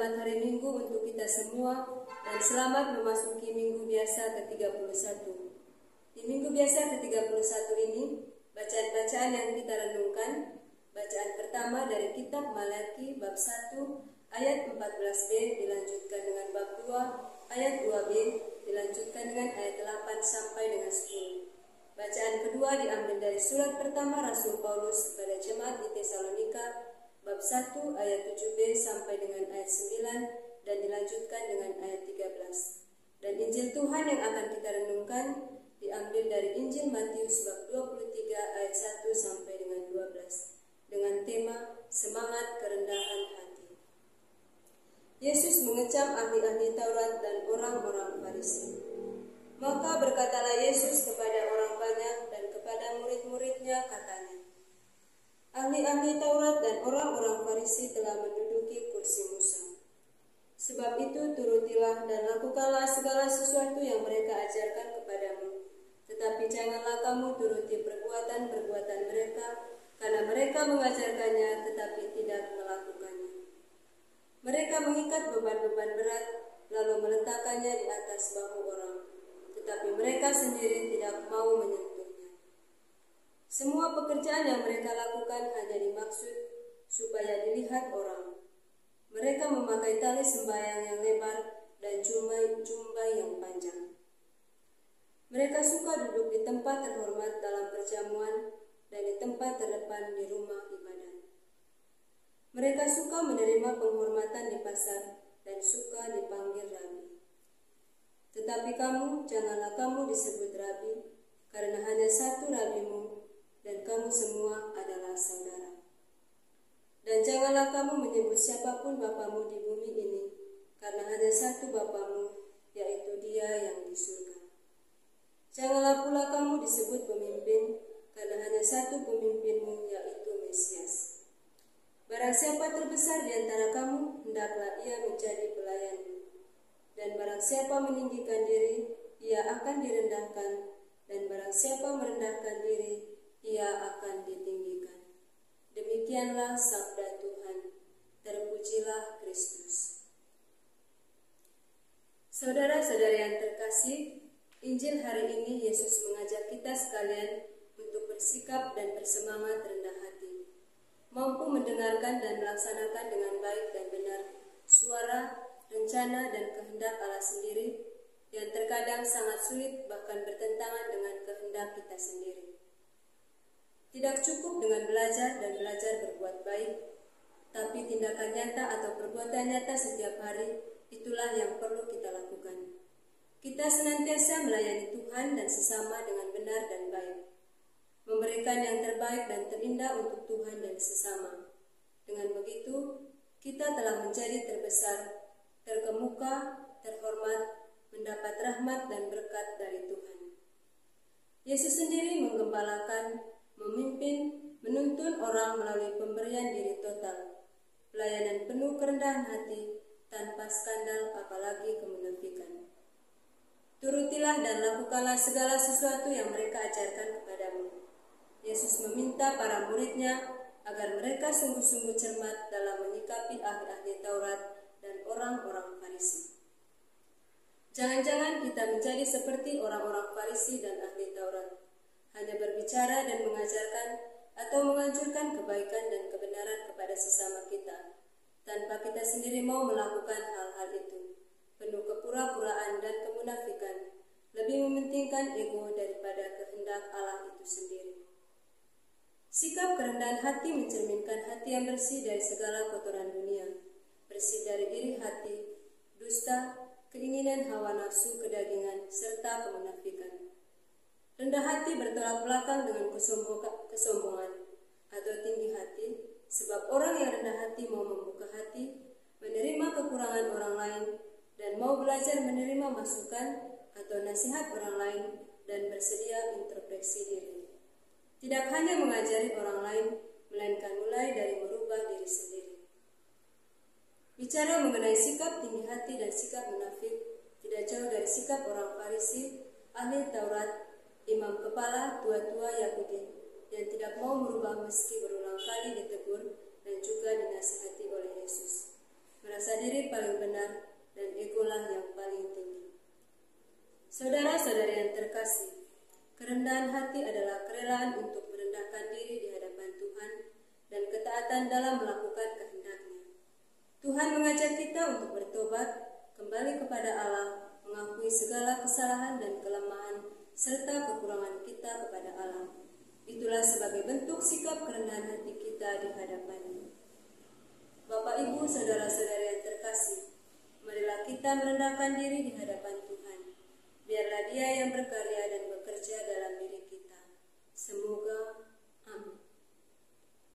selamat hari Minggu untuk kita semua dan selamat memasuki Minggu Biasa ke-31. Di Minggu Biasa ke-31 ini, bacaan-bacaan yang kita renungkan, bacaan pertama dari kitab Malaki bab 1 ayat 14b dilanjutkan dengan bab 2 ayat 2b dilanjutkan dengan ayat 8 sampai dengan 10. Bacaan kedua diambil dari surat pertama Rasul Paulus kepada jemaat di Tesalonika bab 1 ayat 7b sampai dengan ayat 9 dan dilanjutkan dengan ayat 13. Dan Injil Tuhan yang akan kita renungkan diambil dari Injil Matius bab 23 ayat 1 sampai dengan 12 dengan tema semangat kerendahan hati. Yesus mengecam ahli-ahli Taurat dan orang-orang Farisi. Maka berkatalah Yesus kepada orang banyak dan kepada murid-muridnya, katanya, ahli-ahli Taurat dan orang-orang Farisi telah menduduki kursi Musa. Sebab itu turutilah dan lakukanlah segala sesuatu yang mereka ajarkan kepadamu. Tetapi janganlah kamu turuti perbuatan-perbuatan mereka, karena mereka mengajarkannya tetapi tidak melakukannya. Mereka mengikat beban-beban berat, lalu meletakkannya di atas bahu orang, tetapi mereka sendiri tidak mau menyentuhnya. Semua pekerjaan yang mereka lakukan hanya dimaksud supaya dilihat orang. Mereka memakai tali sembahyang yang lebar dan jumbai yang panjang. Mereka suka duduk di tempat terhormat dalam perjamuan dan di tempat terdepan di rumah ibadat. Mereka suka menerima penghormatan di pasar dan suka dipanggil rabi. Tetapi kamu, janganlah kamu disebut rabi, karena hanya satu rabimu, dan kamu semua adalah saudara. Dan janganlah kamu menyebut siapapun bapamu di bumi ini, karena hanya satu bapamu, yaitu Dia yang di surga. Janganlah pula kamu disebut pemimpin, karena hanya satu pemimpinmu, yaitu Mesias. Barang siapa terbesar di antara kamu, hendaklah ia menjadi pelayanmu. Dan barang siapa meninggikan diri, ia akan direndahkan, dan barang siapa merendahkan diri, ia akan ditinggikan. Demikianlah sabda Tuhan. Terpujilah Kristus. Saudara-saudara yang terkasih, Injil hari ini Yesus mengajak kita sekalian untuk bersikap dan bersemangat rendah hati, mampu mendengarkan dan melaksanakan dengan baik dan benar suara, rencana dan kehendak Allah sendiri yang terkadang sangat sulit bahkan bertentangan dengan kehendak kita sendiri. Tidak cukup dengan belajar dan belajar berbuat baik, tapi tindakan nyata atau perbuatan nyata setiap hari itulah yang perlu kita lakukan. Kita senantiasa melayani Tuhan dan sesama dengan benar dan baik, memberikan yang terbaik dan terindah untuk Tuhan dan sesama. Dengan begitu, kita telah menjadi terbesar, terkemuka, terhormat, mendapat rahmat dan berkat dari Tuhan. Yesus sendiri menggembalakan, memimpin, menuntun orang melalui pemberian diri total, pelayanan penuh kerendahan hati, tanpa skandal apalagi kemunafikan. Turutilah dan lakukanlah segala sesuatu yang mereka ajarkan kepadamu. Yesus meminta para muridnya agar mereka sungguh-sungguh cermat dalam menyikapi ahli-ahli Taurat dan orang-orang Farisi. Jangan-jangan kita menjadi seperti orang-orang Farisi dan ahli Taurat, hanya berbicara dan mengajarkan atau menganjurkan kebaikan dan kebenaran kepada sesama kita, tanpa kita sendiri mau melakukan hal-hal itu, penuh kepura-puraan dan kemunafikan, lebih mementingkan ego daripada kehendak Allah itu sendiri. Sikap kerendahan hati mencerminkan hati yang bersih dari segala kotoran dunia, bersih dari iri hati, dusta, keinginan hawa nafsu, kedagingan, serta kemunafikan. Rendah hati bertolak belakang dengan kesombongan atau tinggi hati, sebab orang yang rendah hati mau membuka hati, menerima kekurangan orang lain, dan mau belajar menerima masukan atau nasihat orang lain, dan bersedia introspeksi diri. Tidak hanya mengajari orang lain, melainkan mulai dari merubah diri sendiri. Bicara mengenai sikap tinggi hati dan sikap munafik, tidak jauh dari sikap orang Farisi, ahli Taurat, imam kepala, tua-tua Yahudi, yang tidak mau merubah meski berulang kali ditegur dan juga dinasihati oleh Yesus. merasa diri paling benar, dan egolah yang paling tinggi. Saudara-saudari yang terkasih, kerendahan hati adalah kerelaan untuk merendahkan diri di hadapan Tuhan dan ketaatan dalam melakukan kehendak-Nya. Tuhan mengajak kita untuk bertobat, kembali kepada Allah, mengakui segala kesalahan dan kelemahan serta kekurangan kita kepada Allah. Itulah sebagai bentuk sikap kerendahan hati kita di hadapan-Nya. Bapak, Ibu, saudara-saudari yang terkasih, marilah kita merendahkan diri di hadapan Tuhan. Biarlah Dia yang berkarya dan bekerja dalam diri kita. Semoga